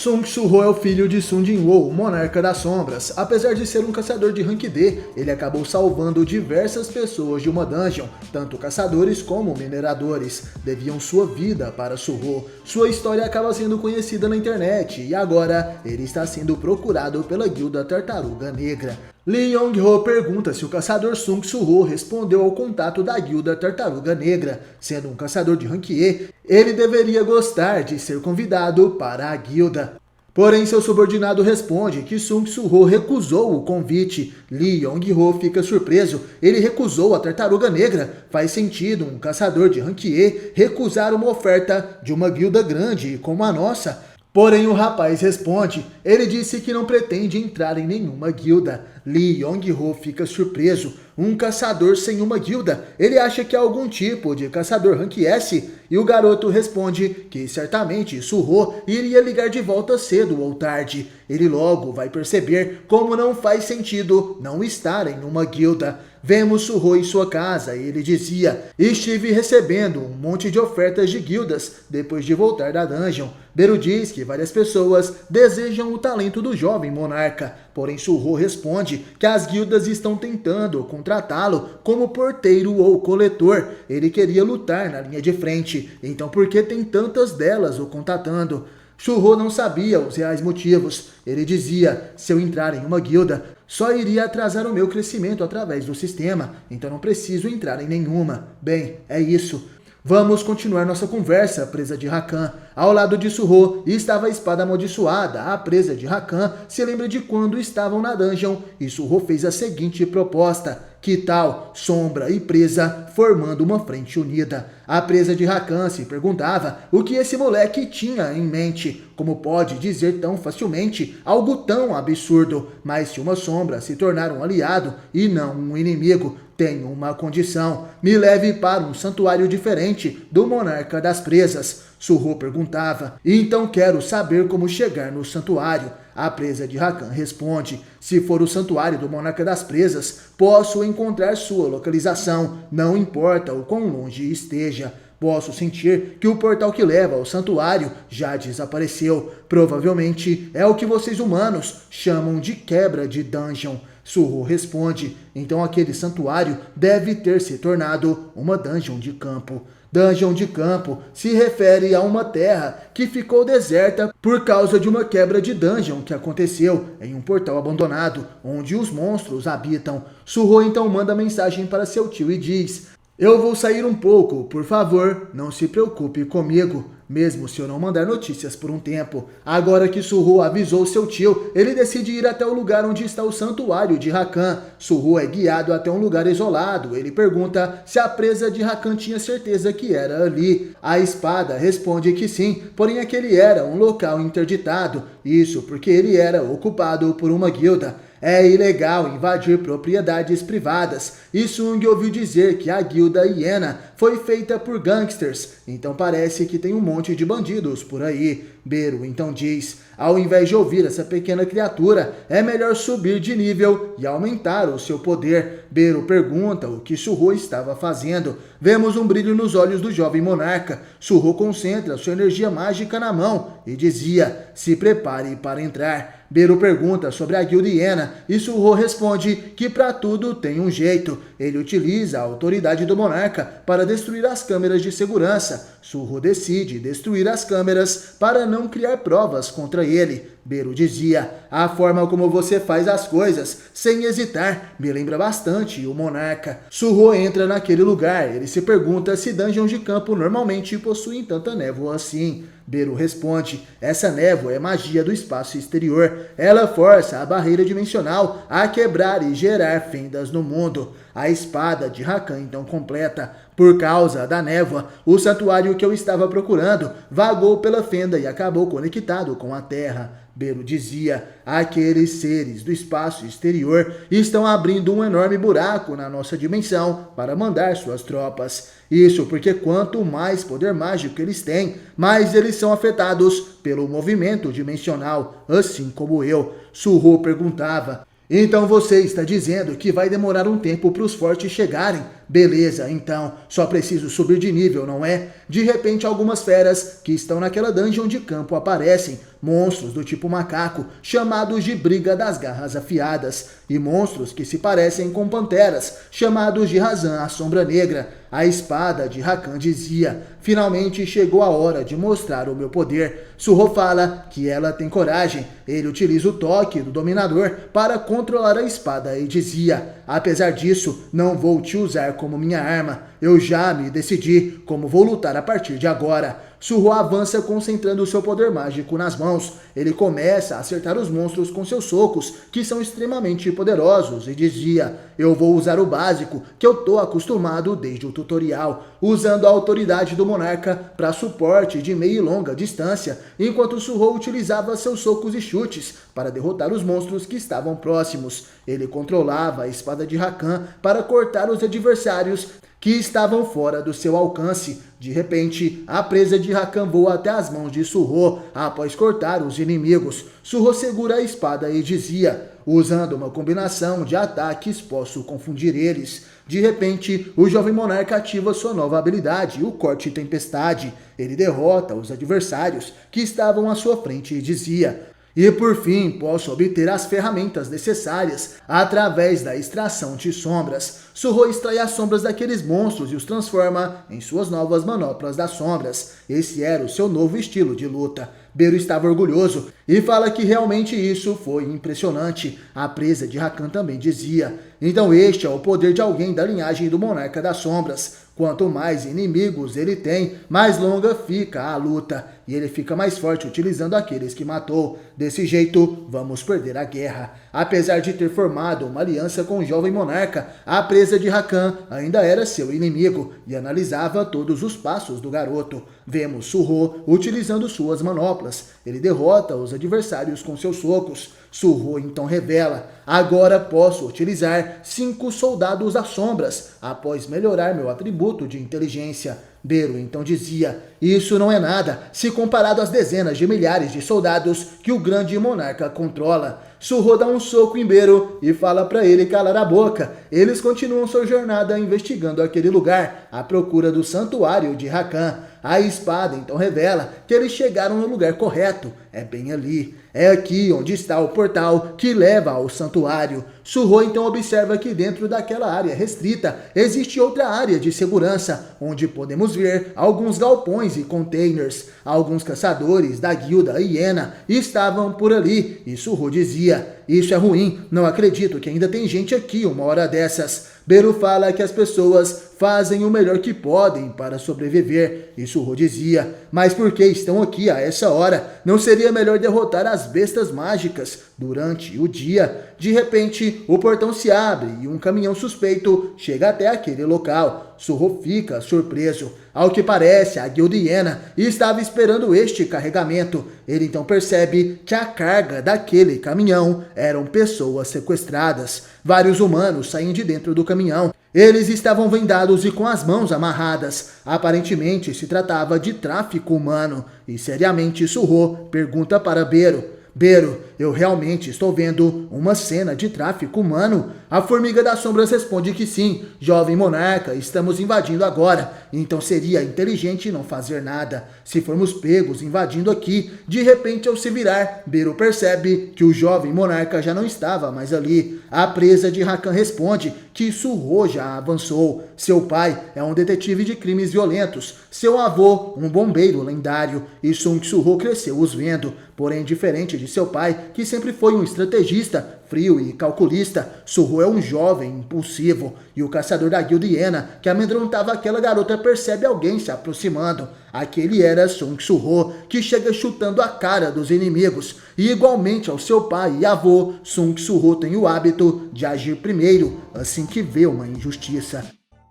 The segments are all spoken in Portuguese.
Sung Su-ho é o filho de Sun Jin-woo, o monarca das sombras. Apesar de ser um caçador de rank D, ele acabou salvando diversas pessoas de uma dungeon. Tanto caçadores como mineradores deviam sua vida para Su-ho. Sua história acaba sendo conhecida na internet e agora ele está sendo procurado pela guilda Tartaruga Negra. Lee Yong-ho pergunta se o caçador Sung Su-ho respondeu ao contato da guilda Tartaruga Negra. Sendo um caçador de rank E, ele deveria gostar de ser convidado para a guilda. Porém, seu subordinado responde que Sung Su-ho recusou o convite. Lee Yong-ho fica surpreso. Ele recusou a Tartaruga Negra. Faz sentido um caçador de rank E recusar uma oferta de uma guilda grande como a nossa. Porém, o rapaz responde, ele disse que não pretende entrar em nenhuma guilda. Lee Yong-ho fica surpreso, um caçador sem uma guilda, ele acha que é algum tipo de caçador rank S, e o garoto responde que certamente Su-ho iria ligar de volta cedo ou tarde. Ele logo vai perceber como não faz sentido não estar em uma guilda. Vemos Su-ho em sua casa e ele dizia, estive recebendo um monte de ofertas de guildas depois de voltar da dungeon. Beru diz que várias pessoas desejam o talento do jovem monarca, porém Su-ho responde que as guildas estão tentando contratá-lo como porteiro ou coletor. Ele queria lutar na linha de frente, então por que tem tantas delas o contatando? Su-ho não sabia os reais motivos. Ele dizia, se eu entrar em uma guilda, só iria atrasar o meu crescimento através do sistema, então não preciso entrar em nenhuma. Bem, é isso. Vamos continuar nossa conversa, presa de Rakan. Ao lado de Su-ho estava a espada amaldiçoada. A presa de Rakan se lembra de quando estavam na dungeon e Su-ho fez a seguinte proposta. Que tal Sombra e Presa formando uma frente unida? A presa de Rakan se perguntava o que esse moleque tinha em mente. Como pode dizer tão facilmente algo tão absurdo? Mas se uma sombra se tornar um aliado e não um inimigo, tenho uma condição. Me leve para um santuário diferente do monarca das presas. Su-ho perguntava. Então quero saber como chegar no santuário. A presa de Rakan responde, se for o santuário do monarca das presas, posso encontrar sua localização, não importa o quão longe esteja. Posso sentir que o portal que leva ao santuário já desapareceu. Provavelmente é o que vocês humanos chamam de quebra de dungeon. Su-ho responde, então aquele santuário deve ter se tornado uma dungeon de campo. Dungeon de campo se refere a uma terra que ficou deserta por causa de uma quebra de dungeon que aconteceu em um portal abandonado, onde os monstros habitam. Su-ho então manda mensagem para seu tio e diz, eu vou sair um pouco, por favor, não se preocupe comigo, mesmo se eu não mandar notícias por um tempo. Agora que Su-ho avisou seu tio, ele decide ir até o lugar onde está o santuário de Rakan. Su-ho é guiado até um lugar isolado. Ele pergunta se a presa de Rakan tinha certeza que era ali. A espada responde que sim, porém aquele era um local interditado. Isso porque ele era ocupado por uma guilda. É ilegal invadir propriedades privadas. E Sung ouviu dizer que a guilda Hiena foi feita por gangsters, então parece que tem um monte de bandidos por aí. Beru então diz, ao invés de ouvir essa pequena criatura, é melhor subir de nível e aumentar o seu poder. Beru pergunta o que Su-ho estava fazendo. Vemos um brilho nos olhos do jovem monarca. Su-ho concentra sua energia mágica na mão e dizia, se prepare para entrar. Beru pergunta sobre a guilda Hiena e Su-ho responde que para tudo tem um jeito. Ele utiliza a autoridade do monarca para destruir as câmeras de segurança. Su-ho decide destruir as câmeras para não criar provas contra ele. Beru dizia, a forma como você faz as coisas, sem hesitar, me lembra bastante o monarca. Su-ho entra naquele lugar, ele se pergunta se dungeons de campo normalmente possuem tanta névoa assim. Beru responde, essa névoa é magia do espaço exterior, ela força a barreira dimensional a quebrar e gerar fendas no mundo. A espada de Rakan então completa, por causa da névoa, o santuário que eu estava procurando vagou pela fenda e acabou conectado com a terra. Beru dizia, aqueles seres do espaço exterior estão abrindo um enorme buraco na nossa dimensão para mandar suas tropas. Isso porque quanto mais poder mágico eles têm, mais eles são afetados pelo movimento dimensional, assim como eu. Su-ho perguntava, então você está dizendo que vai demorar um tempo para os fortes chegarem? Beleza, então, só preciso subir de nível, não é? De repente, algumas feras que estão naquela dungeon de campo aparecem. Monstros do tipo macaco, chamados de Briga das Garras Afiadas, e monstros que se parecem com panteras, chamados de Razan, a Sombra Negra. A espada de Rakan dizia: finalmente chegou a hora de mostrar o meu poder. Suho fala que ela tem coragem. Ele utiliza o toque do dominador para controlar a espada e dizia: apesar disso, não vou te usar como minha arma. Eu já me decidi como vou lutar a partir de agora. Suho avança concentrando seu poder mágico nas mãos. Ele começa a acertar os monstros com seus socos, que são extremamente poderosos, e dizia: eu vou usar o básico, que eu tô acostumado desde o tutorial, usando a autoridade do monarca para suporte de meia e longa distância, enquanto Suho utilizava seus socos e chutes para derrotar os monstros que estavam próximos. Ele controlava a espada de Rakan para cortar os adversários que estavam fora do seu alcance. De repente, a presa de Rakan voa até as mãos de Suho após cortar os inimigos. Suho segura a espada e dizia: usando uma combinação de ataques, posso confundir eles. De repente, o jovem monarca ativa sua nova habilidade, o Corte Tempestade. Ele derrota os adversários que estavam à sua frente e dizia: e por fim, posso obter as ferramentas necessárias através da extração de sombras. Suho extrai as sombras daqueles monstros e os transforma em suas novas manoplas das sombras. Esse era o seu novo estilo de luta. Beru estava orgulhoso e fala que realmente isso foi impressionante. A presa de Rakan também dizia: então este é o poder de alguém da linhagem do Monarca das Sombras. Quanto mais inimigos ele tem, mais longa fica a luta, e ele fica mais forte utilizando aqueles que matou. Desse jeito, vamos perder a guerra. Apesar de ter formado uma aliança com o jovem monarca, a presa de Rakan ainda era seu inimigo e analisava todos os passos do garoto. Vemos Suho utilizando suas manoplas. Ele derrota os adversários com seus socos. Suho então revela: agora posso utilizar 5 soldados das sombras, após melhorar meu atributo de inteligência. Beru então dizia: isso não é nada, se comparado às dezenas de milhares de soldados que o grande monarca controla. Suho dá um soco em Beru e fala para ele calar a boca. Eles continuam sua jornada investigando aquele lugar, à procura do santuário de Rakan. A espada então revela que eles chegaram no lugar correto. É bem ali. É aqui onde está o portal que leva ao santuário. Suho então observa que dentro daquela área restrita existe outra área de segurança, onde podemos ver alguns galpões e containers. Alguns caçadores da guilda Hiena estavam por ali e Suho dizia: isso é ruim, não acredito que ainda tem gente aqui uma hora dessas. Beru fala que as pessoas fazem o melhor que podem para sobreviver. E Suho dizia: mas por que estão aqui a essa hora? Não seria melhor derrotar as bestas mágicas durante o dia? De repente, o portão se abre e um caminhão suspeito chega até aquele local. Suho fica surpreso. Ao que parece, a guilda Hiena estava esperando este carregamento. Ele então percebe que a carga daquele caminhão eram pessoas sequestradas. Vários humanos saem de dentro do caminhão. Eles estavam vendados e com as mãos amarradas. Aparentemente se tratava de tráfico humano. E seriamente Suho pergunta para Beru: Beru, eu realmente estou vendo uma cena de tráfico humano? A Formiga das Sombras responde que sim. Jovem monarca, estamos invadindo agora, então seria inteligente não fazer nada. Se formos pegos invadindo aqui, de repente ao se virar, Beru percebe que o jovem monarca já não estava mais ali. A presa de Rakan responde que Suho já avançou. Seu pai é um detetive de crimes violentos, seu avô um bombeiro lendário, e Sung Suho cresceu os vendo. Porém, diferente de seu pai, que sempre foi um estrategista, frio e calculista, Suho é um jovem impulsivo, e o caçador da guilda Hiena, que amedrontava aquela garota, percebe alguém se aproximando. Aquele era Sung Suho, que chega chutando a cara dos inimigos, e igualmente ao seu pai e avô, Sung Suho tem o hábito de agir primeiro, assim que vê uma injustiça.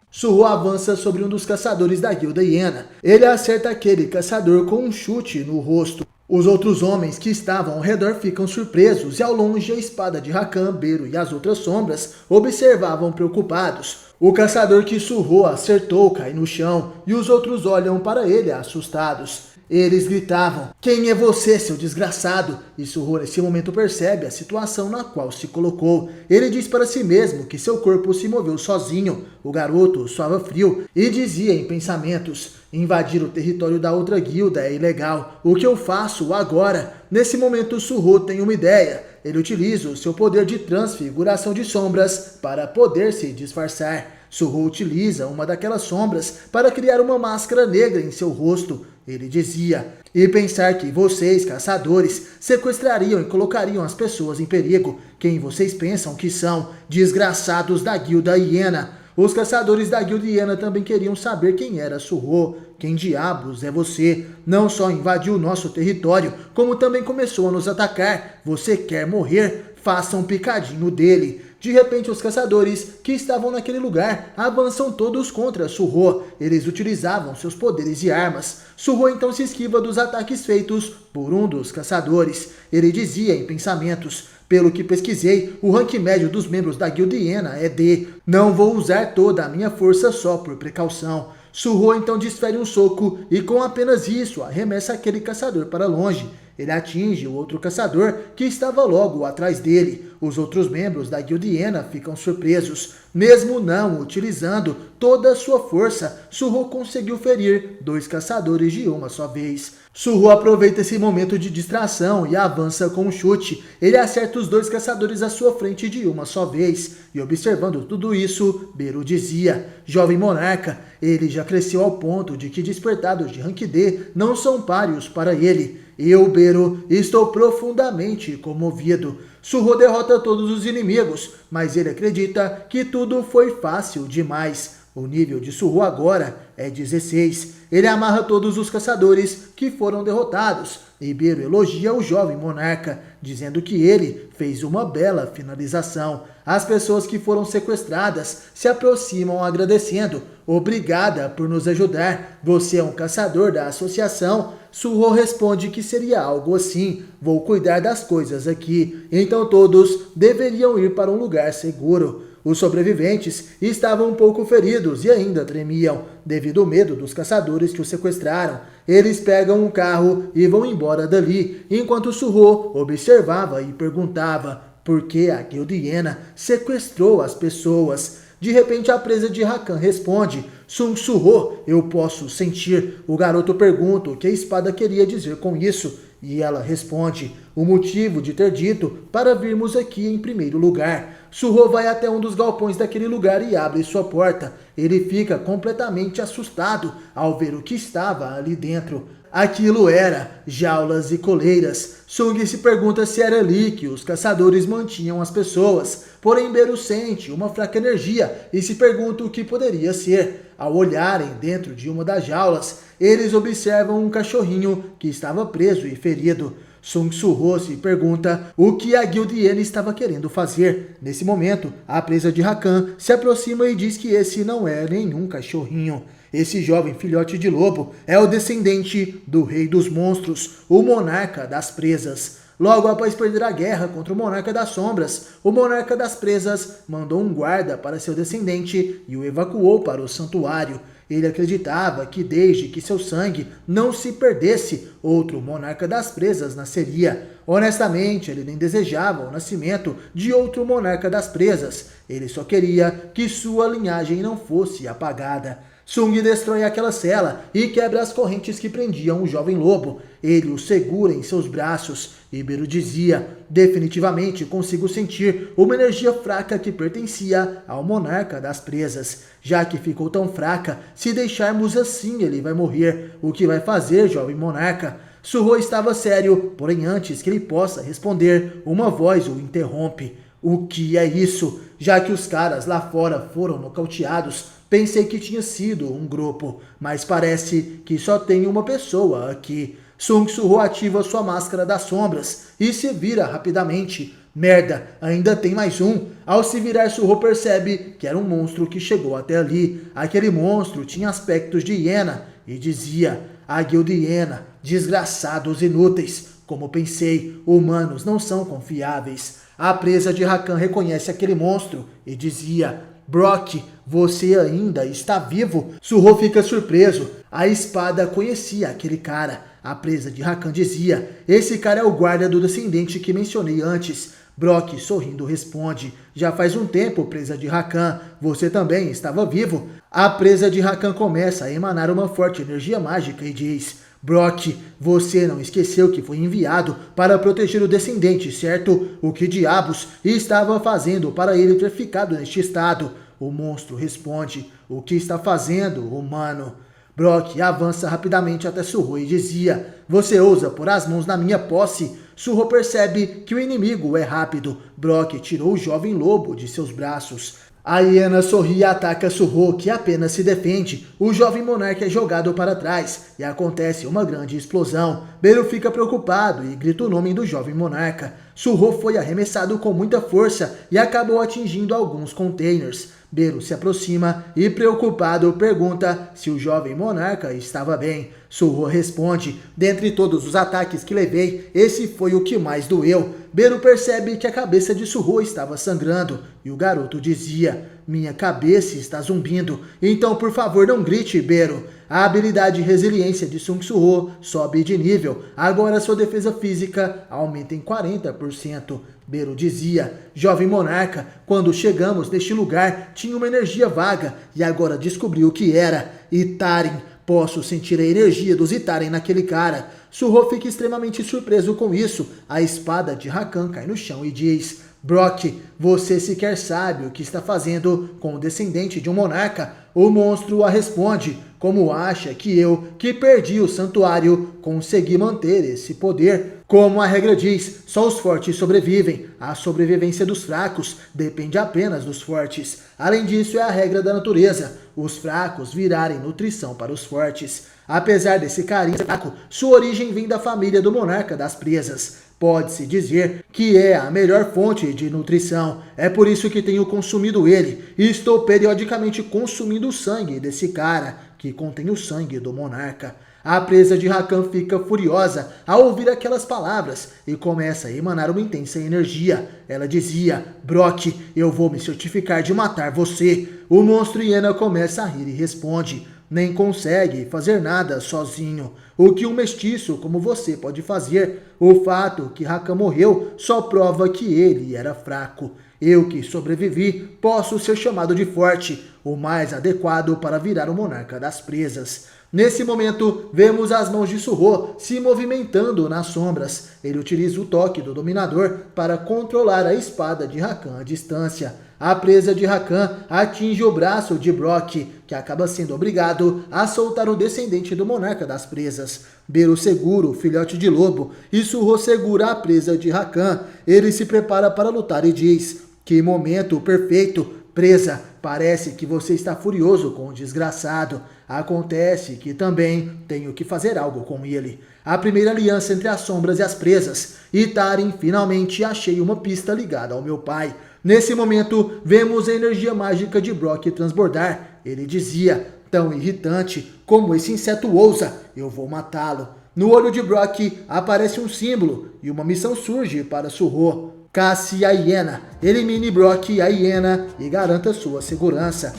Suho avança sobre um dos caçadores da guilda Hiena. Ele acerta aquele caçador com um chute no rosto. Os outros homens que estavam ao redor ficam surpresos e ao longe a espada de Rakan, Beru e as outras sombras observavam preocupados. O caçador que Suho acertou cai no chão e os outros olham para ele assustados. Eles gritavam: "Quem é você, seu desgraçado?" E Surro nesse momento percebe a situação na qual se colocou. Ele diz para si mesmo que seu corpo se moveu sozinho. O garoto suava frio e dizia em pensamentos: "Invadir o território da outra guilda é ilegal. O que eu faço agora?" Nesse momento Surro tem uma ideia. Ele utiliza o seu poder de transfiguração de sombras para poder se disfarçar. Surro utiliza uma daquelas sombras para criar uma máscara negra em seu rosto. Ele dizia: "E pensar que vocês, caçadores, sequestrariam e colocariam as pessoas em perigo. Quem vocês pensam que são? Desgraçados da guilda hiena." Os caçadores da guilda hiena também queriam saber quem era Surro. "Quem diabos é você? Não só invadiu nosso território, como também começou a nos atacar. Você quer morrer? Faça um picadinho dele." De repente, os caçadores que estavam naquele lugar avançam todos contra Surro. Eles utilizavam seus poderes e armas. Surro então se esquiva dos ataques feitos por um dos caçadores. Ele dizia em pensamentos: "Pelo que pesquisei, o rank médio dos membros da guilda hiena é D. Não vou usar toda a minha força só por precaução." Surro então desfere um soco e com apenas isso arremessa aquele caçador para longe. Ele atinge o outro caçador que estava logo atrás dele. Os outros membros da guilda hiena ficam surpresos. Mesmo não utilizando toda a sua força, Surro conseguiu ferir 2 caçadores de uma só vez. Surro aproveita esse momento de distração e avança com um chute. Ele acerta os 2 caçadores à sua frente de uma só vez. E observando tudo isso, Beru dizia: "Jovem monarca, ele já cresceu ao ponto de que despertados de rank D não são páreos para ele. Eu, Beru, estou profundamente comovido." Surro derrota todos os inimigos, mas ele acredita que tudo foi fácil demais. O nível de Surro agora é 16. Ele amarra todos os caçadores que foram derrotados. E Beru elogia o jovem monarca, dizendo que ele fez uma bela finalização. As pessoas que foram sequestradas se aproximam agradecendo. "Obrigada por nos ajudar. Você é um caçador da associação?" Surro responde que seria algo assim: "Vou cuidar das coisas aqui." Então todos deveriam ir para um lugar seguro. Os sobreviventes estavam um pouco feridos e ainda tremiam, devido ao medo dos caçadores que os sequestraram. Eles pegam um carro e vão embora dali, enquanto Surro observava e perguntava por que a guilda hiena sequestrou as pessoas. De repente a presa de Rakan responde: "Surro, eu posso sentir." O garoto pergunta o que a espada queria dizer com isso. E ela responde: "O motivo de ter dito para virmos aqui em primeiro lugar." Surro vai até um dos galpões daquele lugar e abre sua porta. Ele fica completamente assustado ao ver o que estava ali dentro. Aquilo era jaulas e coleiras. Sung se pergunta se era ali que os caçadores mantinham as pessoas. Porém, Beru sente uma fraca energia e se pergunta o que poderia ser. Ao olharem dentro de uma das jaulas, eles observam um cachorrinho que estava preso e ferido. Surro se pergunta o que a guilda hiena estava querendo fazer. Nesse momento, a presa de Rakan se aproxima e diz que esse não é nenhum cachorrinho. Esse jovem filhote de lobo é o descendente do rei dos monstros, o monarca das presas. Logo após perder a guerra contra o monarca das sombras, o monarca das presas mandou um guarda para seu descendente e o evacuou para o santuário. Ele acreditava que desde que seu sangue não se perdesse, outro monarca das presas nasceria. Honestamente, ele nem desejava o nascimento de outro monarca das presas. Ele só queria que sua linhagem não fosse apagada. Sung destrói aquela cela e quebra as correntes que prendiam o jovem lobo. Ele o segura em seus braços. E Beru dizia: "Definitivamente consigo sentir uma energia fraca que pertencia ao monarca das presas. Já que ficou tão fraca, se deixarmos assim ele vai morrer. O que vai fazer, jovem monarca?" Surro estava sério, porém antes que ele possa responder, uma voz o interrompe. "O que é isso? Já que os caras lá fora foram nocauteados, pensei que tinha sido um grupo, mas parece que só tem uma pessoa aqui." Surro ativa sua máscara das sombras e se vira rapidamente. Merda, ainda tem mais um. Ao se virar, Surro percebe que era um monstro que chegou até ali. Aquele monstro tinha aspectos de hiena e dizia: "A guilda hiena, desgraçados inúteis. Como pensei, humanos não são confiáveis." A presa de Rakan reconhece aquele monstro e dizia: "Brock, você ainda está vivo?" Surro fica surpreso. A espada conhecia aquele cara. A presa de Rakan dizia: esse cara é o guarda do descendente que mencionei antes. Brock, sorrindo, responde: já faz um tempo, presa de Rakan, você também estava vivo. A presa de Rakan começa a emanar uma forte energia mágica e diz: Brock, você não esqueceu que foi enviado para proteger o descendente, certo? O que diabos estava fazendo para ele ter ficado neste estado? O monstro responde: o que está fazendo, humano? Brock avança rapidamente até Suho e dizia: você ousa pôr as mãos na minha posse? Suho percebe que o inimigo é rápido. Brock tirou o jovem lobo de seus braços. A hiena sorri e ataca Suho, que apenas se defende. O jovem monarca é jogado para trás e acontece uma grande explosão. Beru fica preocupado e grita o nome do jovem monarca. Suho foi arremessado com muita força e acabou atingindo alguns containers. Beru se aproxima e, preocupado, pergunta se o jovem monarca estava bem. Suho responde: dentre todos os ataques que levei, esse foi o que mais doeu. Beru percebe que a cabeça de Suho estava sangrando e o garoto dizia: minha cabeça está zumbindo, então por favor não grite, Beru. A habilidade resiliência de Sung Suho sobe de nível, agora sua defesa física aumenta em 40%. Beru dizia: jovem monarca, quando chegamos neste lugar tinha uma energia vaga e agora descobri o que era. Itarin, posso sentir a energia dos Itarin naquele cara. Suho fica extremamente surpreso com isso. A espada de Rakan cai no chão e diz: Brock, você sequer sabe o que está fazendo com o descendente de um monarca? O monstro a responde: como acha que eu, que perdi o santuário, consegui manter esse poder? Como a regra diz, só os fortes sobrevivem. A sobrevivência dos fracos depende apenas dos fortes. Além disso, é a regra da natureza: os fracos virarem nutrição para os fortes. Apesar desse carinho fraco, sua origem vem da família do monarca das presas. Pode-se dizer que é a melhor fonte de nutrição. É por isso que tenho consumido ele. E estou periodicamente consumindo o sangue desse cara, que contém o sangue do monarca. A presa de Rakan fica furiosa ao ouvir aquelas palavras e começa a emanar uma intensa energia. Ela dizia: Brock, eu vou me certificar de matar você. O monstro hiena começa a rir e responde: nem consegue fazer nada sozinho. O que um mestiço como você pode fazer? O fato que Rakan morreu só prova que ele era fraco. Eu que sobrevivi posso ser chamado de forte, o mais adequado para virar o monarca das presas. Nesse momento, vemos as mãos de Suho se movimentando nas sombras. Ele utiliza o toque do dominador para controlar a espada de Rakan à distância. A presa de Rakan atinge o braço de Brock, que acaba sendo obrigado a soltar o descendente do monarca das presas. Beru segura o filhote de lobo e Suho segura a presa de Rakan. Ele se prepara para lutar e diz: que momento perfeito, presa, parece que você está furioso com o desgraçado. Acontece que também tenho que fazer algo com ele. A primeira aliança entre as sombras e as presas. Itarin, finalmente achei uma pista ligada ao meu pai. Nesse momento, vemos a energia mágica de Brock transbordar. Ele dizia: tão irritante, como esse inseto ousa, eu vou matá-lo. No olho de Brock aparece um símbolo e uma missão surge para Suho. Casse a hiena, elimine Brock a hiena e garanta sua segurança.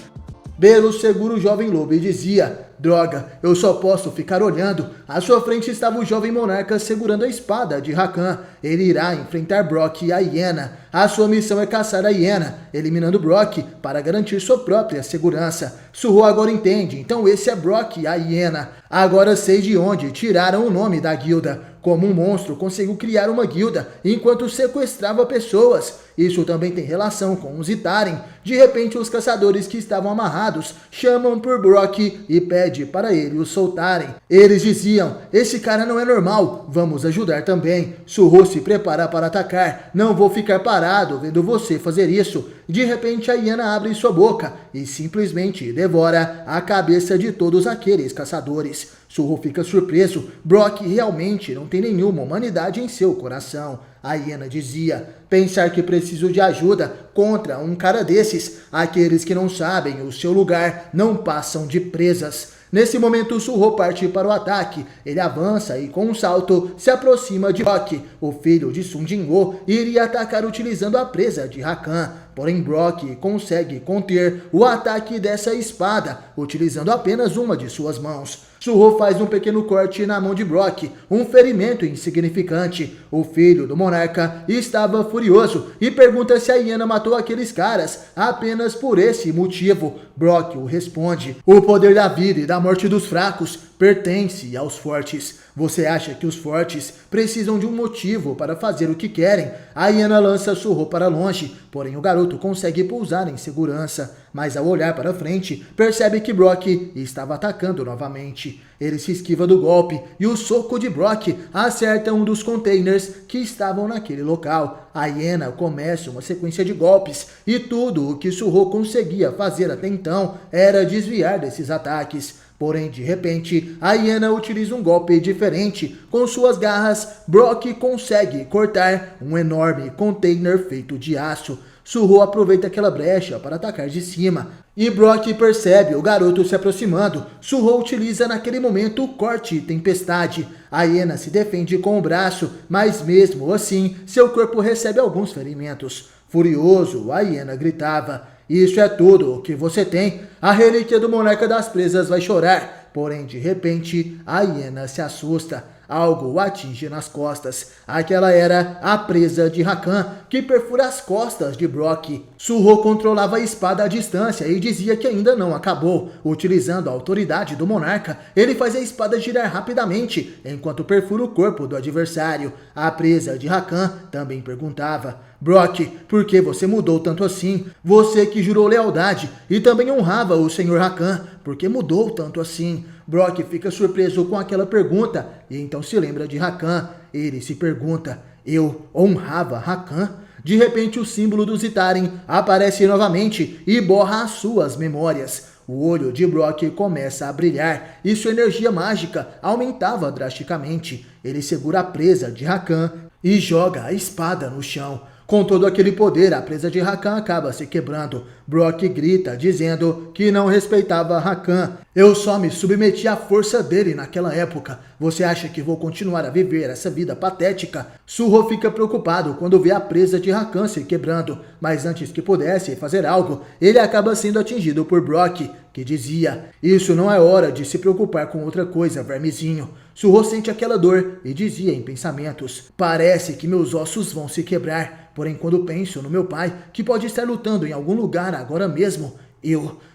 Beru segura o jovem lobo e dizia: droga, eu só posso ficar olhando. À sua frente estava o jovem monarca segurando a espada de Rakan. Ele irá enfrentar Brock e a hiena. A sua missão é caçar a hiena, eliminando Brock para garantir sua própria segurança. Suho agora entende, então esse é Brock e a hiena. Agora sei de onde tiraram o nome da guilda. Como um monstro conseguiu criar uma guilda enquanto sequestrava pessoas. Isso também tem relação com os Itarin. De repente, os caçadores que estavam amarrados chamam por Brock e pedem para ele os soltarem. Eles diziam: esse cara não é normal, vamos ajudar também. Suho se prepara para atacar. Não vou ficar parado vendo você fazer isso. De repente, a hiena abre sua boca e simplesmente devora a cabeça de todos aqueles caçadores. Suho fica surpreso. Brock realmente não tem nenhuma humanidade em seu coração. A hiena dizia: pensar que preciso de ajuda contra um cara desses. Aqueles que não sabem o seu lugar não passam de presas. Nesse momento, Suho parte para o ataque. Ele avança e, com um salto, se aproxima de Brock. O filho de Sung Jin-woo iria atacar utilizando a presa de Rakan. Porém, Brock consegue conter o ataque dessa espada, utilizando apenas uma de suas mãos. Suho faz um pequeno corte na mão de Brock, um ferimento insignificante. O filho do monarca estava furioso e pergunta se a hiena matou aqueles caras apenas por esse motivo. Brock o responde: o poder da vida e da morte dos fracos pertence aos fortes. Você acha que os fortes precisam de um motivo para fazer o que querem? A hiena lança Suho para longe, porém o garoto consegue pousar em segurança. Mas ao olhar para frente, percebe que Brock estava atacando novamente. Ele se esquiva do golpe e o soco de Brock acerta um dos containers que estavam naquele local. A hiena começa uma sequência de golpes e tudo o que Suho conseguia fazer até então era desviar desses ataques. Porém, de repente, a hiena utiliza um golpe diferente. Com suas garras, Brock consegue cortar um enorme container feito de aço. Suho aproveita aquela brecha para atacar de cima, e Brock percebe o garoto se aproximando. Suho utiliza naquele momento o corte tempestade. A hiena se defende com o braço, mas mesmo assim, seu corpo recebe alguns ferimentos. Furioso, a hiena gritava: isso é tudo o que você tem. A relíquia do monarca das presas vai chorar. Porém, de repente, a hiena se assusta. Algo o atinge nas costas. Aquela era a presa de Rakan, que perfura as costas de Brock. Suho controlava a espada à distância e dizia que ainda não acabou. Utilizando a autoridade do monarca, ele faz a espada girar rapidamente, enquanto perfura o corpo do adversário. A presa de Rakan também perguntava: Brock, por que você mudou tanto assim? Você que jurou lealdade e também honrava o Sr. Rakan, por que mudou tanto assim? Brock fica surpreso com aquela pergunta e então se lembra de Rakan. Ele se pergunta: eu honrava Rakan? De repente o símbolo do Zitharen aparece novamente e borra as suas memórias. O olho de Brock começa a brilhar e sua energia mágica aumentava drasticamente. Ele segura a presa de Rakan e joga a espada no chão. Com todo aquele poder, a presa de Rakan acaba se quebrando. Brock grita, dizendo que não respeitava Rakan. Eu só me submeti à força dele naquela época. Você acha que vou continuar a viver essa vida patética? Suho fica preocupado quando vê a presa de Rakan se quebrando. Mas antes que pudesse fazer algo, ele acaba sendo atingido por Brock, que dizia: isso não é hora de se preocupar com outra coisa, vermezinho. Suho sente aquela dor e dizia em pensamentos: parece que meus ossos vão se quebrar. Porém, quando penso no meu pai, que pode estar lutando em algum lugar agora mesmo,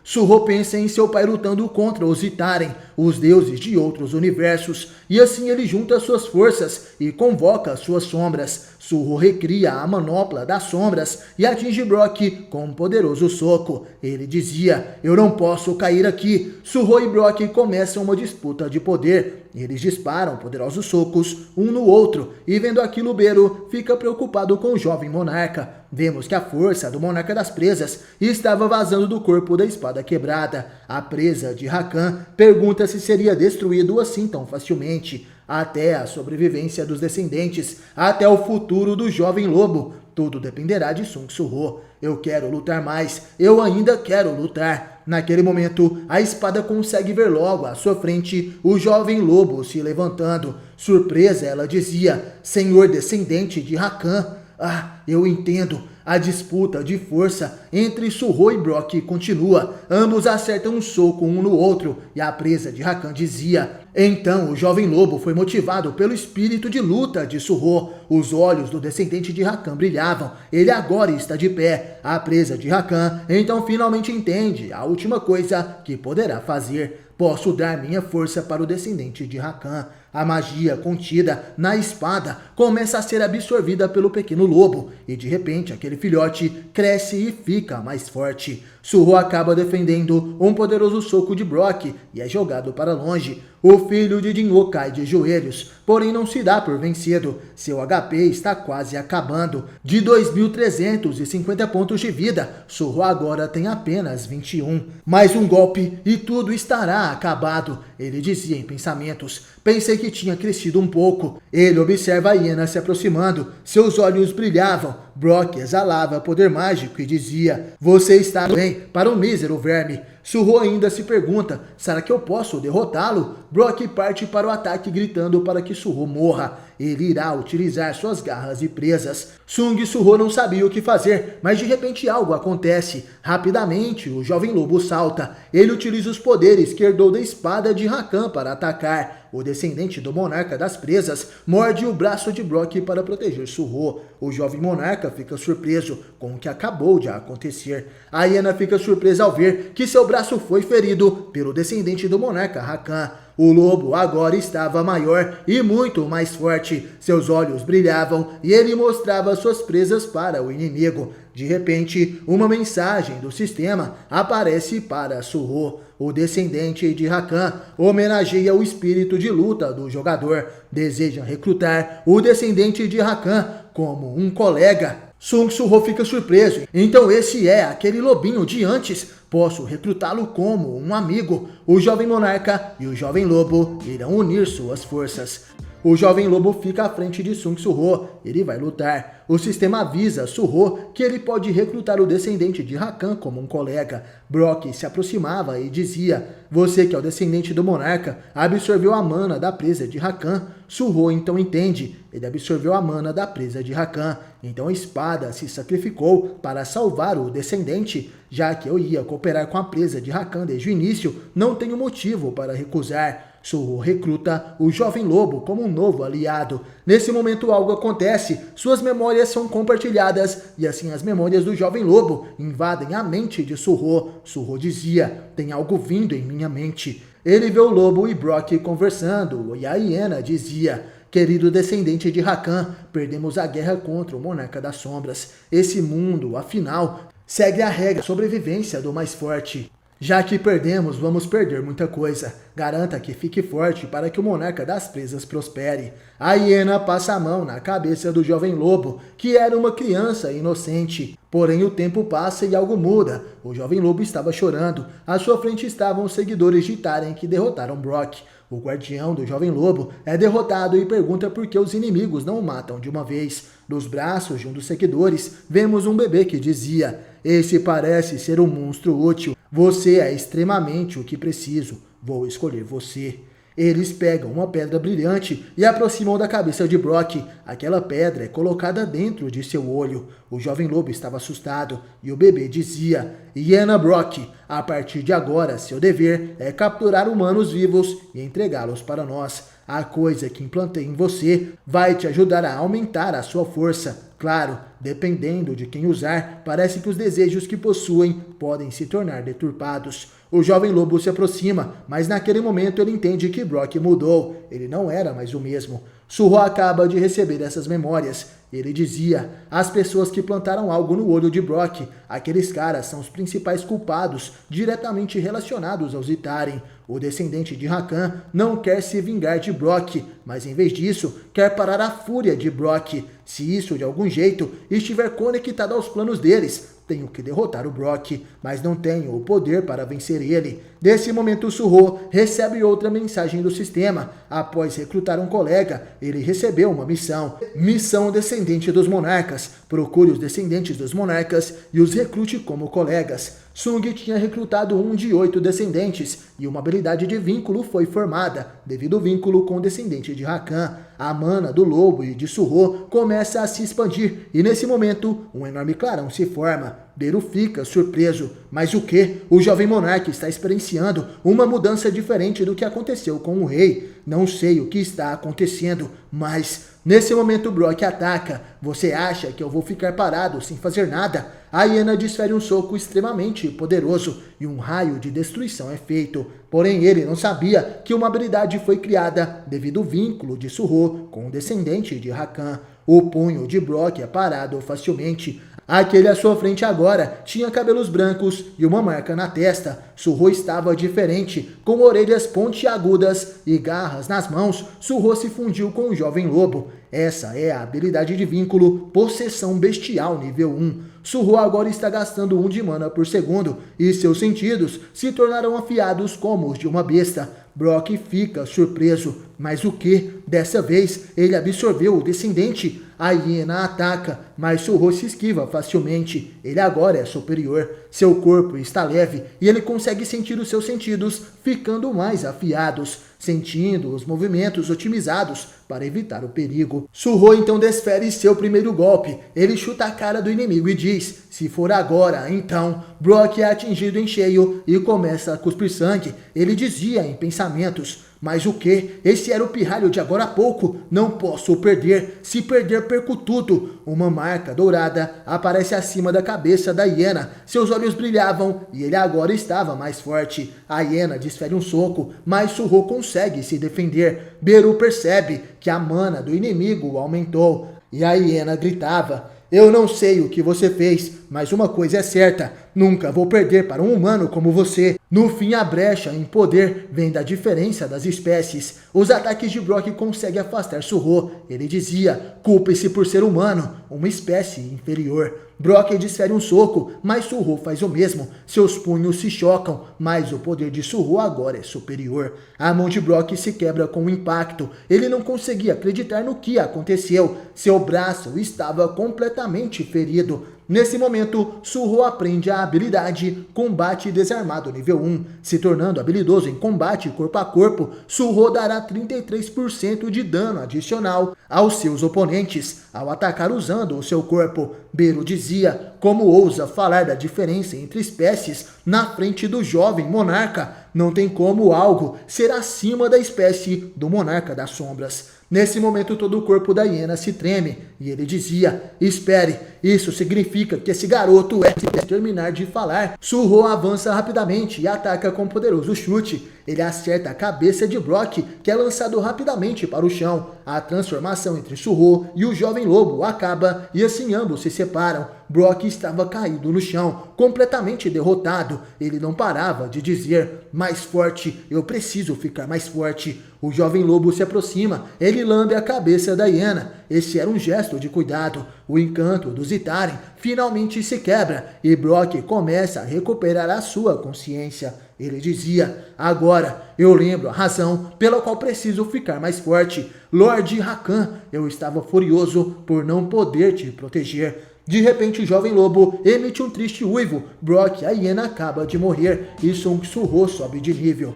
Suho pensa em seu pai lutando contra os Zitharen, os deuses de outros universos, e assim ele junta suas forças e convoca suas sombras. Suho recria a manopla das sombras e atinge Brock com um poderoso soco. Ele dizia: eu não posso cair aqui. Suho e Brock começam uma disputa de poder. Eles disparam poderosos socos um no outro, e vendo aquilo, Beru fica preocupado com o jovem monarca. Vemos que a força do monarca das presas estava vazando do corpo da espada quebrada. A presa de Rakan pergunta se seria destruído assim tão facilmente. Até a sobrevivência dos descendentes, até o futuro do jovem lobo, tudo dependerá de Sung Suho. Eu quero lutar mais, eu ainda quero lutar. Naquele momento, a espada consegue ver logo à sua frente o jovem lobo se levantando. Surpresa, ela dizia: Senhor descendente de Rakan. Ah, eu entendo. A disputa de força entre Suho e Brock continua. Ambos acertam um soco um no outro e a presa de Rakan dizia: então o jovem lobo foi motivado pelo espírito de luta de Suho. Os olhos do descendente de Rakan brilhavam. Ele agora está de pé. A presa de Rakan então finalmente entende a última coisa que poderá fazer. Posso dar minha força para o descendente de Rakan. A magia contida na espada começa a ser absorvida pelo pequeno lobo e de repente aquele filhote cresce e fica mais forte. Suho acaba defendendo um poderoso soco de Brock e é jogado para longe. O filho de Jinwoo cai de joelhos, porém não se dá por vencido. Seu HP está quase acabando. De 2.350 pontos de vida, Suho agora tem apenas 21. Mais um golpe e tudo estará acabado, ele dizia em pensamentos. Pensei que tinha crescido um pouco. Ele observa a hiena se aproximando. Seus olhos brilhavam. Brock exalava poder mágico e dizia: você está bem. para um mísero verme. Surro ainda se pergunta, será que eu posso derrotá-lo? Brock parte para o ataque gritando para que Surro morra. Ele irá utilizar suas garras e presas. Sung e Surro não sabiam o que fazer, mas de repente algo acontece. Rapidamente, o jovem lobo salta. Ele utiliza os poderes que herdou da espada de Rakan para atacar. O descendente do monarca das presas morde o braço de Brock para proteger Surro. O jovem monarca fica surpreso com o que acabou de acontecer. A hiena fica surpresa ao ver que seu braço foi ferido pelo descendente do monarca Rakan. O lobo agora estava maior e muito mais forte. Seus olhos brilhavam e ele mostrava suas presas para o inimigo. De repente, uma mensagem do sistema aparece para Surro. O descendente de Rakan homenageia o espírito de luta do jogador. Deseja recrutar o descendente de Rakan como um colega. Surro fica surpreso. Então esse é aquele lobinho de antes. Posso recrutá-lo como um amigo. O jovem monarca e o jovem lobo irão unir suas forças. O jovem lobo fica à frente de Surro. Ele vai lutar. O sistema avisa Surro que ele pode recrutar o descendente de Rakan como um colega. Brock se aproximava e dizia, você que é o descendente do monarca, absorveu a mana da presa de Rakan. Surro então entende, ele absorveu a mana da presa de Rakan. Então a espada se sacrificou para salvar o descendente. Já que eu ia cooperar com a presa de Rakan desde o início, não tenho motivo para recusar. Surro recruta o jovem lobo como um novo aliado. Nesse momento algo acontece, suas memórias são compartilhadas e assim as memórias do jovem lobo invadem a mente de Surro. Surro dizia, tem algo vindo em minha mente. Ele vê o lobo e Brock conversando e a hiena dizia, querido descendente de Rakan, perdemos a guerra contra o monarca das sombras. Esse mundo, afinal, segue a regra sobrevivência do mais forte. Já que perdemos, vamos perder muita coisa. Garanta que fique forte para que o monarca das presas prospere. A hiena passa a mão na cabeça do jovem lobo, que era uma criança inocente. Porém o tempo passa e algo muda. O jovem lobo estava chorando. À sua frente estavam os seguidores de Taren que derrotaram Brock. O guardião do jovem lobo é derrotado e pergunta por que os inimigos não o matam de uma vez. Nos braços de um dos seguidores, vemos um bebê que dizia, esse parece ser um monstro útil. Você é extremamente o que preciso. Vou escolher você. Eles pegam uma pedra brilhante e aproximam da cabeça de Brock. Aquela pedra é colocada dentro de seu olho. O jovem lobo estava assustado e o bebê dizia, hiena Brock, a partir de agora seu dever é capturar humanos vivos e entregá-los para nós. A coisa que implantei em você vai te ajudar a aumentar a sua força. Claro, dependendo de quem usar, parece que os desejos que possuem podem se tornar deturpados. O jovem lobo se aproxima, mas naquele momento ele entende que Brock mudou. Ele não era mais o mesmo. Surro acaba de receber essas memórias. Ele dizia, as pessoas que plantaram algo no olho de Brock, aqueles caras são os principais culpados, diretamente relacionados aos Itharen. O descendente de Rakan não quer se vingar de Brock, mas em vez disso, quer parar a fúria de Brock. Se isso de algum jeito estiver conectado aos planos deles, tenho que derrotar o Brock, mas não tenho o poder para vencer ele. Nesse momento, Surro recebe outra mensagem do sistema. Após recrutar um colega, ele recebeu uma missão. Missão descendente dos monarcas. Procure os descendentes dos monarcas e os recrute como colegas. Sung tinha recrutado um de 8 descendentes e uma habilidade de vínculo foi formada, devido ao vínculo com o descendente de Rakan. A mana do lobo e de Surro começa a se expandir e nesse momento um enorme clarão se forma. Beru fica surpreso. Mas o que? O jovem monarca está experienciando uma mudança diferente do que aconteceu com o rei. Não sei o que está acontecendo, mas nesse momento Brock ataca. Você acha que eu vou ficar parado sem fazer nada? A hiena desfere um soco extremamente poderoso e um raio de destruição é feito. Porém ele não sabia que uma habilidade foi criada devido ao vínculo de Surro com o descendente de Rakan. O punho de Brock é parado facilmente. Aquele à sua frente agora tinha cabelos brancos e uma marca na testa. Surro estava diferente, com orelhas pontiagudas e garras nas mãos. Surro se fundiu com o jovem lobo. Essa é a habilidade de vínculo Possessão Bestial nível 1. Surro agora está gastando 1 de mana por segundo e seus sentidos se tornarão afiados como os de uma besta. Brock fica surpreso. Mas o que? Dessa vez ele absorveu o descendente. A hiena ataca, mas Surro se esquiva facilmente. Ele agora é superior. Seu corpo está leve e ele consegue sentir os seus sentidos ficando mais afiados, sentindo os movimentos otimizados para evitar o perigo. Surro então desfere seu primeiro golpe. Ele chuta a cara do inimigo e diz: se for agora, então. Brock é atingido em cheio e começa a cuspir sangue. Ele dizia em pensamentos: mas o que? Esse era o pirralho de agora há pouco. Não posso perder. Se perder, perco tudo. Uma marca dourada aparece acima da cabeça da hiena. Seus olhos brilhavam e ele agora estava mais forte. A hiena desfere um soco, mas Surro consegue se defender. Beru percebe que a mana do inimigo aumentou e a hiena gritava: eu não sei o que você fez, mas uma coisa é certa, nunca vou perder para um humano como você. No fim, a brecha em poder vem da diferença das espécies. Os ataques de Brock conseguem afastar Surro. Ele dizia: culpe-se por ser humano, uma espécie inferior. Brock desfere um soco, mas Surro faz o mesmo. Seus punhos se chocam, mas o poder de Surro agora é superior. A mão de Brock se quebra com o impacto. Ele não conseguia acreditar no que aconteceu. Seu braço estava completamente ferido. Nesse momento, Surro aprende a habilidade Combate Desarmado nível 1. Se tornando habilidoso em combate corpo a corpo, Surro dará 33% de dano adicional aos seus oponentes ao atacar usando o seu corpo. Beru dizia: como ousa falar da diferença entre espécies na frente do jovem monarca? Não tem como algo ser acima da espécie do monarca das sombras. Nesse momento, todo o corpo da hiena se treme e ele dizia: espere, isso significa que esse garoto é... Se terminar de falar, Surro avança rapidamente e ataca com um poderoso chute. Ele acerta a cabeça de Brock, que é lançado rapidamente para o chão. A transformação entre Surro e o jovem lobo acaba e assim ambos se separam. Brock estava caído no chão, completamente derrotado. Ele não parava de dizer: mais forte, eu preciso ficar mais forte. O jovem lobo se aproxima, ele lambe a cabeça da hiena. Esse era um gesto de cuidado. O encanto dos Zithari finalmente se quebra e Brock começa a recuperar a sua consciência. Ele dizia: agora eu lembro a razão pela qual preciso ficar mais forte. Lord Rakan, eu estava furioso por não poder te proteger. De repente, o jovem lobo emite um triste uivo. Brock, a hiena, acaba de morrer e Sung Surro sobe de nível.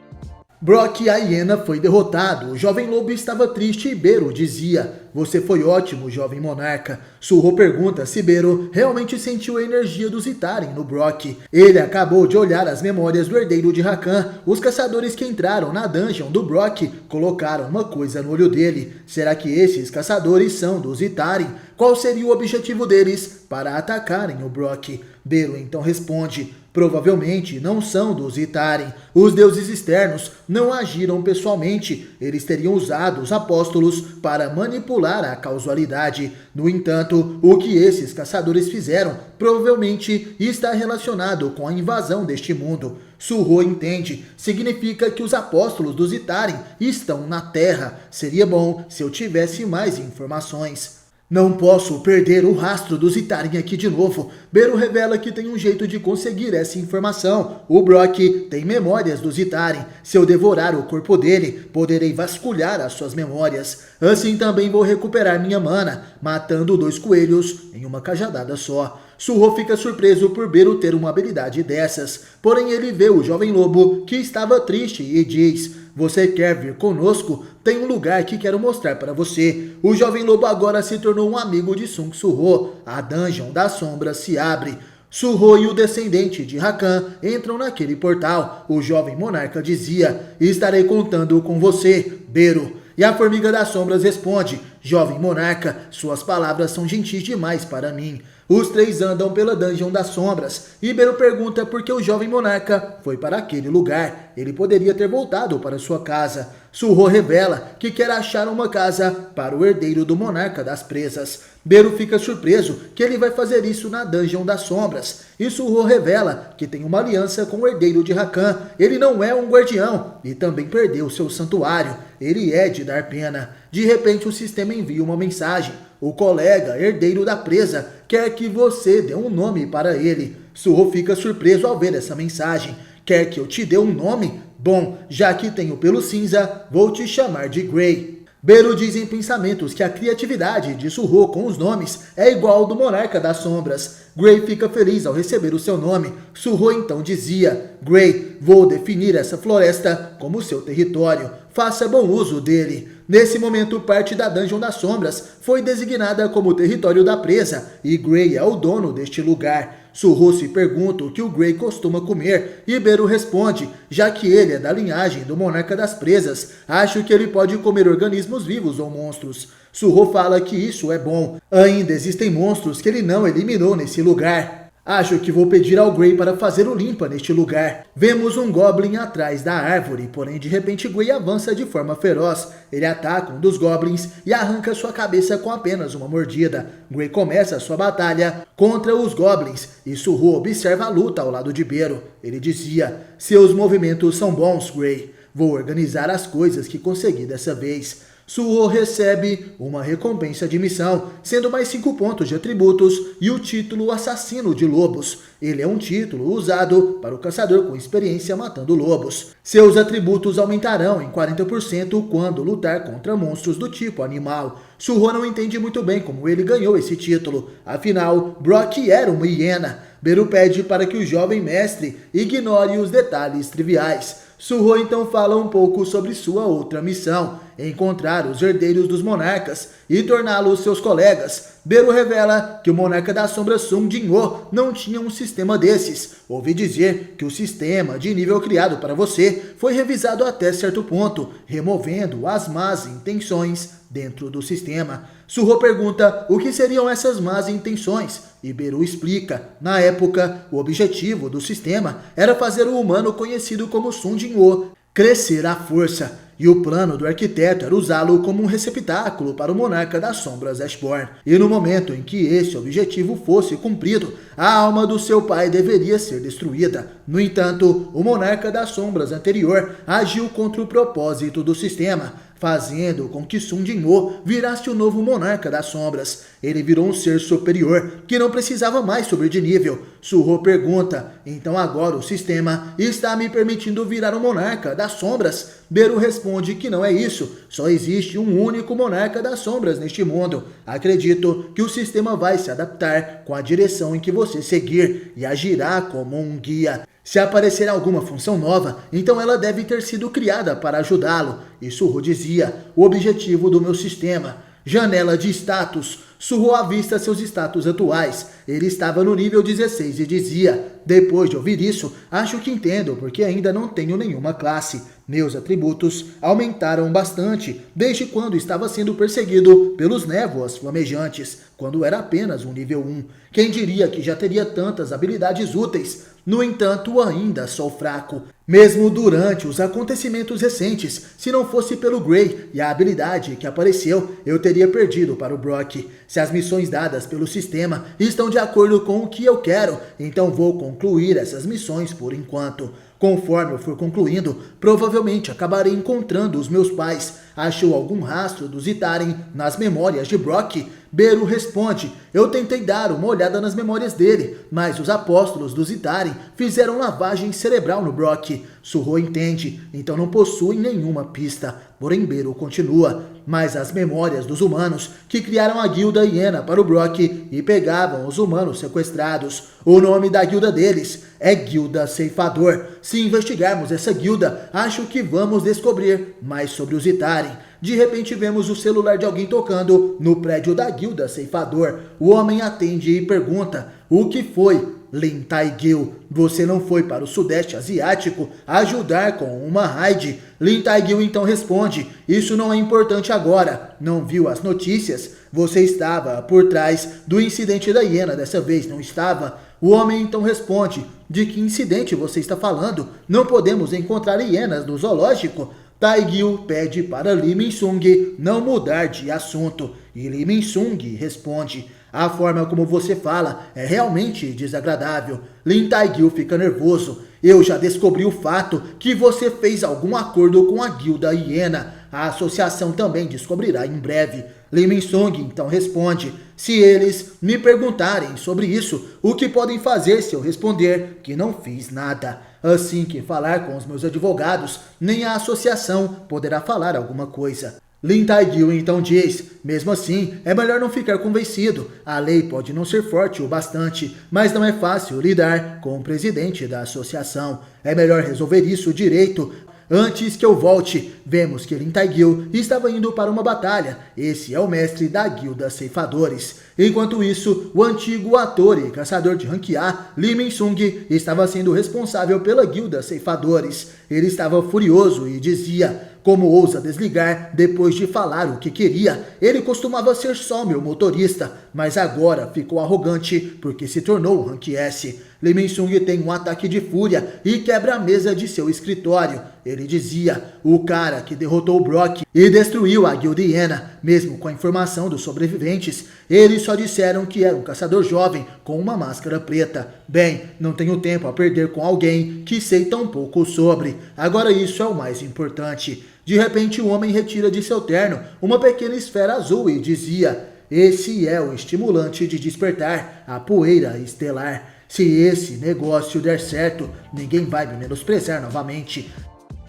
Brock, a hiena, foi derrotado. O jovem lobo estava triste e Beru dizia: você foi ótimo, jovem monarca. Surro pergunta se Beru realmente sentiu a energia do Zithari no Brock. Ele acabou de olhar as memórias do herdeiro de Rakan. Os caçadores que entraram na dungeon do Brock colocaram uma coisa no olho dele. Será que esses caçadores são dos Zithari? Qual seria o objetivo deles para atacarem o Brock? Beru então responde: provavelmente não são dos Zithari. Os deuses externos não agiram pessoalmente. Eles teriam usado os apóstolos para manipular a causalidade. No entanto, o que esses caçadores fizeram provavelmente está relacionado com a invasão deste mundo. Surro entende. Significa que os apóstolos dos Zithari estão na Terra. Seria bom se eu tivesse mais informações. Não posso perder o rastro do Zithari aqui de novo. Beru revela que tem um jeito de conseguir essa informação. O Brock tem memórias do Zithari. Se eu devorar o corpo dele, poderei vasculhar as suas memórias. Assim também vou recuperar minha mana, matando 2 coelhos em uma cajadada só. Surro fica surpreso por Beru ter uma habilidade dessas. Porém, ele vê o jovem lobo, que estava triste, e diz: você quer vir conosco? Tem um lugar que quero mostrar para você. O jovem lobo agora se tornou um amigo de Sung Surro. A dungeon das sombras se abre. Surro e o descendente de Rakan entram naquele portal. O jovem monarca dizia: estarei contando com você, Beru. E a formiga das sombras responde: jovem monarca, suas palavras são gentis demais para mim. Os 3 andam pela dungeon das sombras. E Beru pergunta por que o jovem monarca foi para aquele lugar. Ele poderia ter voltado para sua casa. Surro revela que quer achar uma casa para o herdeiro do monarca das presas. Beru fica surpreso que ele vai fazer isso na dungeon das sombras. E Surro revela que tem uma aliança com o herdeiro de Rakan. Ele não é um guardião e também perdeu seu santuário. Ele é de dar pena. De repente, o sistema envia uma mensagem. O colega herdeiro da presa quer que você dê um nome para ele. Surro fica surpreso ao ver essa mensagem. Quer que eu te dê um nome? Bom, já que tenho pelo cinza, vou te chamar de Grey. Beru diz em pensamentos que a criatividade de Suho com os nomes é igual ao do Monarca das Sombras. Gray fica feliz ao receber o seu nome. Suho então dizia: Gray, vou definir essa floresta como seu território. Faça bom uso dele. Nesse momento, parte da Dungeon das Sombras foi designada como território da presa, e Gray é o dono deste lugar. Suho se pergunta o que o Gray costuma comer, e Beru responde: já que ele é da linhagem do Monarca das Presas, acho que ele pode comer organismos vivos ou monstros. Suho fala que isso é bom. Ainda existem monstros que ele não eliminou nesse lugar. Acho que vou pedir ao Gray para fazer o limpa neste lugar. Vemos um Goblin atrás da árvore, porém de repente Gray avança de forma feroz. Ele ataca um dos Goblins e arranca sua cabeça com apenas uma mordida. Gray começa sua batalha contra os Goblins e Suho observa a luta ao lado de Beru. Ele dizia: seus movimentos são bons, Gray. Vou organizar as coisas que consegui dessa vez. Suho recebe uma recompensa de missão, sendo mais 5 pontos de atributos e o título Assassino de Lobos. Ele é um título usado para o caçador com experiência matando lobos. Seus atributos aumentarão em 40% quando lutar contra monstros do tipo animal. Suho não entende muito bem como ele ganhou esse título, afinal, Brock era uma hiena. Beru pede para que o jovem mestre ignore os detalhes triviais. Suho então fala um pouco sobre sua outra missão, encontrar os herdeiros dos monarcas e torná-los seus colegas. Beru revela que o monarca das sombras Sung Jin-woo não tinha um sistema desses. Ouvi dizer que o sistema de nível criado para você foi revisado até certo ponto, removendo as más intenções dentro do sistema. Suho pergunta o que seriam essas más intenções, e Beru explica: na época, o objetivo do sistema era fazer o humano conhecido como Sung Jin-woo crescer à força, e o plano do arquiteto era usá-lo como um receptáculo para o monarca das sombras Ashborn. E no momento em que esse objetivo fosse cumprido, a alma do seu pai deveria ser destruída. No entanto, o monarca das sombras anterior agiu contra o propósito do sistema, fazendo com que Sung Jin-woo virasse o novo monarca das sombras. Ele virou um ser superior, que não precisava mais subir de nível. Suho pergunta: então agora o sistema está me permitindo virar um monarca das sombras? Beru responde que não é isso, só existe um único monarca das sombras neste mundo. Acredito que o sistema vai se adaptar com a direção em que você seguir e agirá como um guia. Se aparecer alguma função nova, então ela deve ter sido criada para ajudá-lo. E Suho dizia: o objetivo do meu sistema. Janela de status. Suho avista seus status atuais. Ele estava no nível 16 e dizia: depois de ouvir isso, acho que entendo porque ainda não tenho nenhuma classe. Meus atributos aumentaram bastante desde quando estava sendo perseguido pelos névoas flamejantes, quando era apenas um nível 1. Quem diria que já teria tantas habilidades úteis? No entanto, ainda sou fraco. Mesmo durante os acontecimentos recentes, se não fosse pelo Gray e a habilidade que apareceu, eu teria perdido para o Brock. Se as missões dadas pelo sistema estão de acordo com o que eu quero, então vou concluir essas missões por enquanto. Conforme eu for concluindo, provavelmente acabarei encontrando os meus pais. Achou algum rastro dos Itharen nas memórias de Brock? Beru responde: eu tentei dar uma olhada nas memórias dele, mas os apóstolos dos Itharen fizeram lavagem cerebral no Brock. Suho entende, então não possuem nenhuma pista. Porém Beru continua: mas as memórias dos humanos que criaram a guilda hiena para o Brock e pegavam os humanos sequestrados. O nome da guilda deles é Guilda Ceifador. Se investigarmos essa guilda, acho que vamos descobrir mais sobre os Itharen. De repente vemos o celular de alguém tocando no prédio da Guilda Ceifador. O homem atende e pergunta: o que foi? Lin Tae-gil, você não foi para o Sudeste Asiático ajudar com uma raid? Lin Tae-gil então responde: isso não é importante agora. Não viu as notícias? Você estava por trás do incidente da hiena dessa vez, não estava? O homem então responde: de que incidente você está falando? Não podemos encontrar hienas no zoológico? Tae-gil pede para Lee Min-sung não mudar de assunto. E Lee Min-sung responde: a forma como você fala é realmente desagradável. Lin Tae-gil fica nervoso. Eu já descobri o fato que você fez algum acordo com a guilda hiena. A associação também descobrirá em breve. Lee Min-sung então responde: se eles me perguntarem sobre isso, o que podem fazer se eu responder que não fiz nada? Assim que falar com os meus advogados, nem a associação poderá falar alguma coisa. Lin Tae-gil então diz, mesmo assim, é melhor não ficar convencido. A lei pode não ser forte o bastante, mas não é fácil lidar com o presidente da associação. É melhor resolver isso direito. Antes que eu volte, vemos que Lin Tae-gil estava indo para uma batalha. Esse é o mestre da Guilda Ceifadores. Enquanto isso, o antigo ator e caçador de rank A, Lee Min-sung, estava sendo responsável pela Guilda Ceifadores. Ele estava furioso e dizia: como ousa desligar depois de falar o que queria? Ele costumava ser só meu motorista, mas agora ficou arrogante porque se tornou Rank S. Lee Min-sung tem um ataque de fúria e quebra a mesa de seu escritório. Ele dizia, o cara que derrotou o Brock e destruiu a Guilda Hiena, mesmo com a informação dos sobreviventes, eles só disseram que era um caçador jovem com uma máscara preta. Bem, não tenho tempo a perder com alguém que sei tão pouco sobre. Agora isso é o mais importante. De repente o homem retira de seu terno uma pequena esfera azul e dizia, esse é o estimulante de despertar a poeira estelar. Se esse negócio der certo, ninguém vai me menosprezar novamente.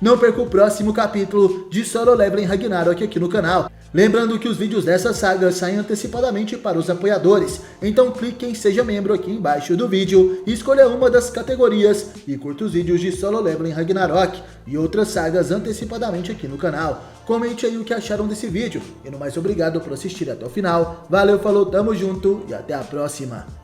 Não perca o próximo capítulo de Solo Leveling Ragnarok aqui no canal. Lembrando que os vídeos dessa saga saem antecipadamente para os apoiadores, então clique em Seja Membro aqui embaixo do vídeo, escolha uma das categorias e curta os vídeos de Solo Leveling Ragnarok e outras sagas antecipadamente aqui no canal. Comente aí o que acharam desse vídeo, e no mais obrigado por assistir até o final. Valeu, falou, tamo junto e até a próxima.